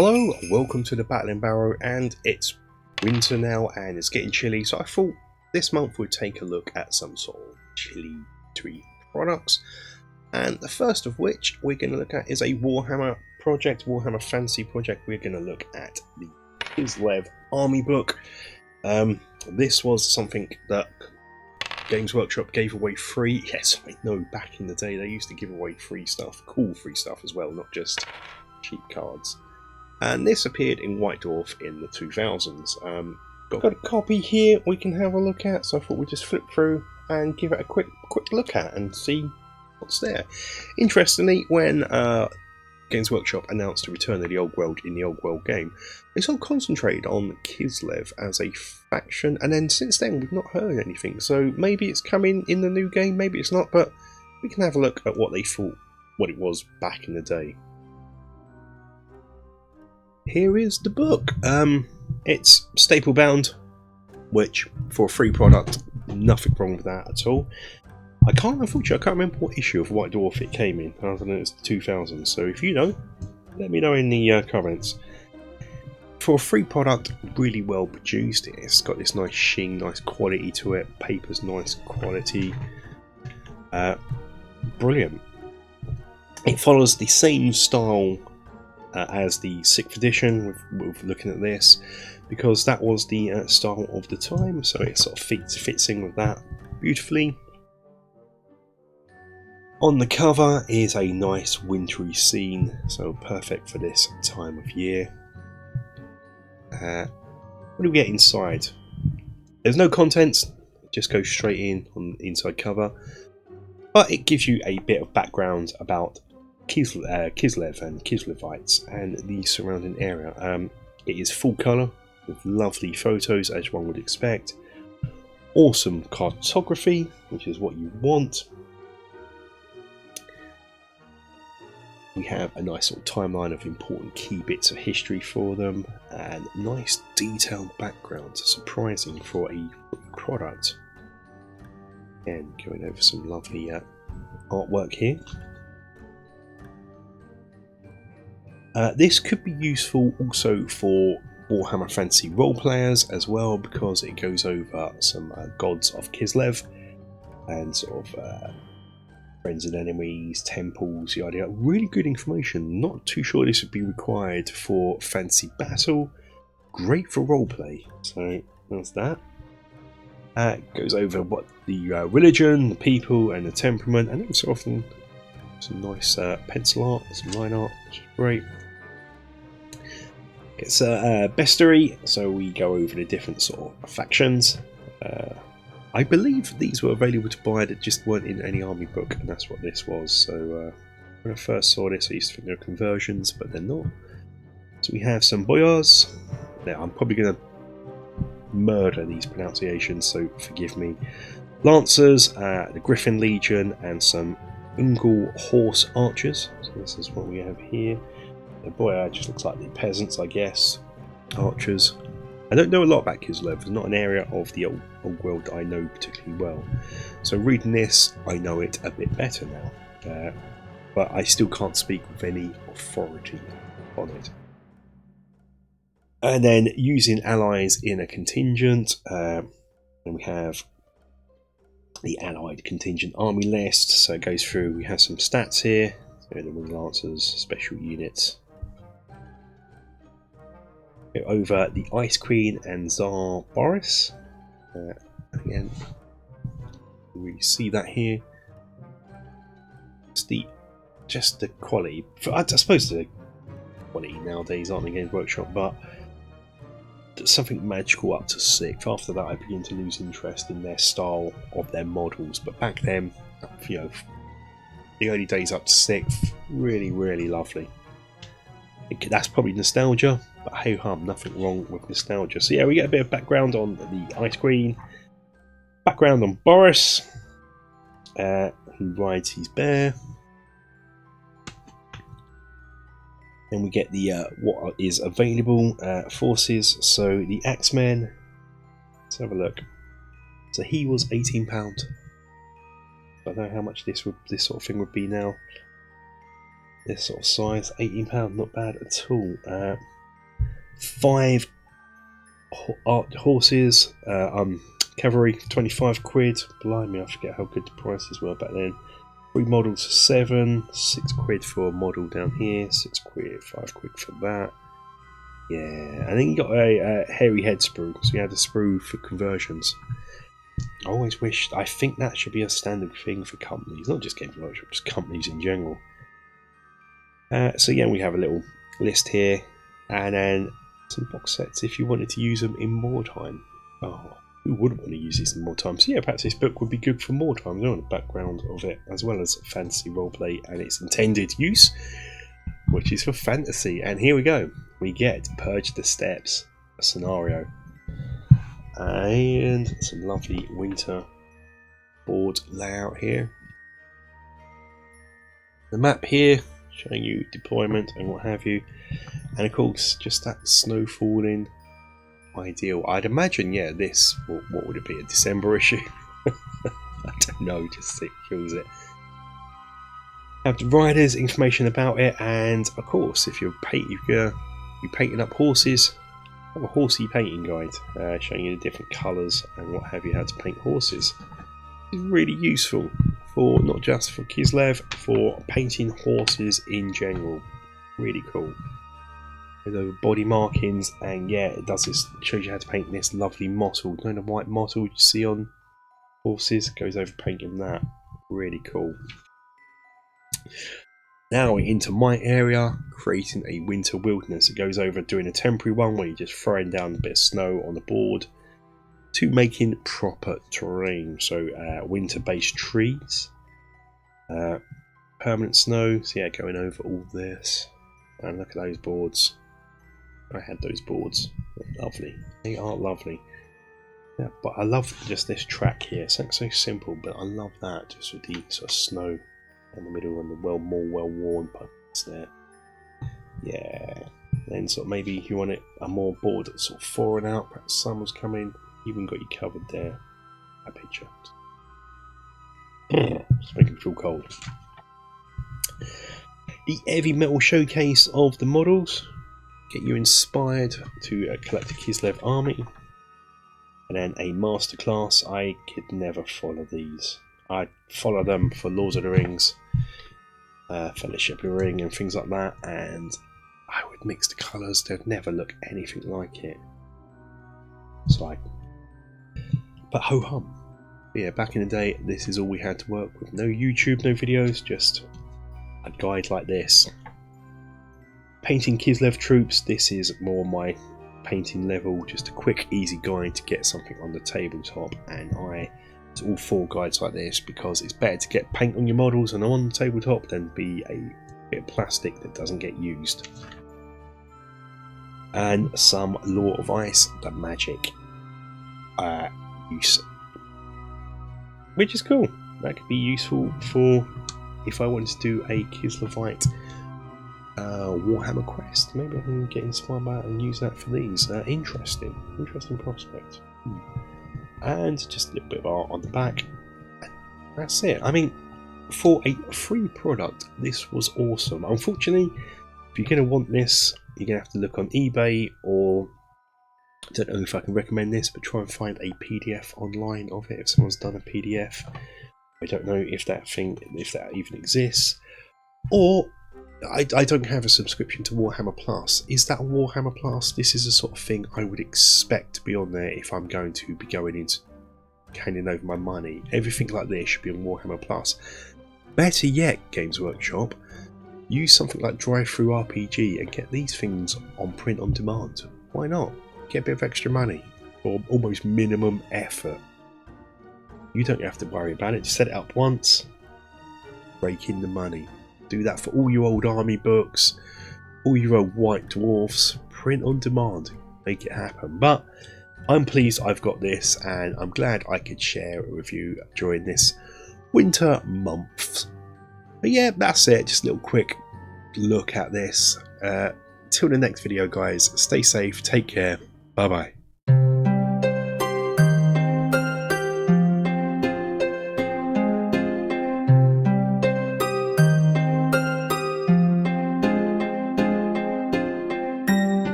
Hello, welcome to the Battlin Barrow, and it's winter now and it's getting chilly, so I thought this month we'd take a look at some sort of chilly tree products. And the first of which we're going to look at is a Warhammer project, Warhammer Fantasy project. We're going to look at the Kislev army book. This was something that Games Workshop gave away free. Yes, I know, back in the day they used to give away free stuff, cool free stuff as well, not just cheap cards. And this appeared in White Dwarf in the 2000s. Got a copy here we can have a look at, so I thought we'd just flip through and give it a quick look at and see what's there. Interestingly, when Games Workshop announced the return of the Old World in the Old World game, they sort of concentrated on Kislev as a faction, and then since then we've not heard anything, so maybe it's coming in the new game, maybe it's not, but we can have a look at what they thought, what it was back in the day. Here is the book. It's staple bound, which for a free product, nothing wrong with that at all. Unfortunately, I can't remember what issue of White Dwarf it came in. I don't know, it's 2000. So if you know, let me know in the comments. For a free product, really well produced. It's got this nice sheen, nice quality to it. Paper's nice quality. Brilliant. It follows the same style as the 6th edition, with looking at this, because that was the style of the time, so it sort of fits in with that beautifully. On the cover is a nice wintry scene, so perfect for this time of year. What do we get inside? There's no contents, it just goes straight in on the inside cover, but it gives you a bit of background about Kislev and Kislevites and the surrounding area. It is full colour with lovely photos, as one would expect. Awesome cartography, which is what you want. We have a nice sort of timeline of important key bits of history for them, and nice detailed background, surprising for a product. Again, going over some lovely artwork here. This could be useful also for Warhammer Fantasy role players as well, because it goes over some gods of Kislev and sort of friends and enemies, temples, the idea. Really good information. Not too sure this would be required for Fantasy Battle. Great for roleplay. So that's that. Goes over what the religion, the people, and the temperament, and it's often some nice pencil art, some line art, which is great. It's a bestiary, so we go over the different sort of factions. I believe these were available to buy that just weren't in any army book, and that's what this was. So when I first saw this, I used to think they were conversions, but they're not. So we have some boyars. Now I'm probably going to murder these pronunciations, so forgive me. Lancers, the Griffin Legion, and some Ungle horse archers. So this is what we have here. The boyar just looks like the peasants, I guess. Archers. I don't know a lot about Kislev. It's not an area of the old world that I know particularly well. So reading this, I know it a bit better now. But I still can't speak with any authority on it. And then using allies in a contingent. And we have the allied contingent army list. So it goes through, we have some stats here. So the Wing Lancers, special units. Go over the Ice Queen and Tsar Boris. Again, you really see that here. It's just the quality. I suppose the quality nowadays aren't in Games Workshop, but something magical up to 6th. After that, I begin to lose interest in their style of their models. But back then, you know, the early days up to 6th, really, really lovely. That's probably nostalgia, but hey hum, nothing wrong with nostalgia. So yeah, we get a bit of background on the Ice Queen, background on Boris, who rides his bear. Then we get the what is available forces. So the Axemen. Let's have a look. So he was £18. I don't know how much this sort of thing would be now. this sort of size. £18, not bad at all. 5 horses, cavalry, 25 quid. Blimey, I forget how good the prices were back then. 3 models for 7, 6 quid for a model down here, 6 quid, 5 quid for that. Yeah, and then you got a hairy head sprue, so you had a sprue for conversions. I always wished, I think that should be a standard thing for companies, not just Games Workshop, just companies in general. So yeah, we have a little list here, and then some box sets if you wanted to use them in wartime. Oh, who wouldn't want to use these in wartime? So yeah, perhaps this book would be good for wartime, on the background of it, as well as fantasy roleplay and its intended use, which is for fantasy. And here we go. We get Purge the Steppes, a scenario, and some lovely winter board layout here. The map here showing you deployment and what have you, and of course just that snow falling. Ideal. I'd imagine, yeah, this, what would it be, a December issue? I don't know, just it feels it. Have the riders, information about it, and of course if you're painting up horses, have a horsey painting guide showing you the different colours and what have you, how to paint horses. It's really useful for not just for Kislev, for painting horses in general. Really cool. With over body markings, and yeah, it does this, shows you how to paint this lovely mottled, you know, the white mottled you see on horses, goes over painting that. Really cool. Now we're into my area, creating a winter wilderness. It goes over doing a temporary one where you're just throwing down a bit of snow on the board, to making proper terrain. So winter based trees, permanent snow, so yeah, going over all this. And look at those boards. I had those boards. They're lovely. They are lovely. Yeah, but I love just this track here. Something so simple, but I love that, just with the sort of snow in the middle and the more well-worn parts there. Yeah. Then sort of maybe if you want it a more board that's sort of foreign out, perhaps summer's coming, even got you covered there. That picture. It's making me feel cold. The heavy metal showcase of the models. Get you inspired to collect a Kislev army. And then a masterclass. I could never follow these. I'd follow them for Lords of the Rings, Fellowship of the Ring and things like that, and I would mix the colours, they'd never look anything like it. But ho hum. Yeah, back in the day, this is all we had to work with. No YouTube, no videos, just a guide like this. Painting Kislev troops, this is more my painting level, just a quick, easy guide to get something on the tabletop, and I all 4 guides like this because it's better to get paint on your models and on the tabletop than be a bit of plastic that doesn't get used. And some Law of Ice, the magic use, which is cool. That could be useful for if I wanted to do a Kislevite Warhammer quest. Maybe I can get inspired by it and use that for these. Interesting prospect. And just a little bit of art on the back. That's it. I mean, for a free product, this was awesome. Unfortunately, if you're going to want this, you're going to have to look on eBay, or I don't know if I can recommend this, but try and find a PDF online of it if someone's done a PDF. I don't know if that even exists. Or I don't have a subscription to Warhammer Plus. Is that Warhammer Plus? This is the sort of thing I would expect to be on there if I'm going to be going into handing over my money. Everything like this should be on Warhammer Plus. Better yet, Games Workshop, use something like Drive-Thru RPG and get these things on print on demand. Why not? Get a bit of extra money for almost minimum effort. You don't have to worry about it. Just set it up once, rake in the money. Do that for all your old army books, all your old white dwarfs, print on demand, make it happen. But I'm pleased I've got this, and I'm glad I could share it with you during this winter month. But yeah, that's it, just a little quick look at this. Till the next video guys, stay safe, take care, bye bye.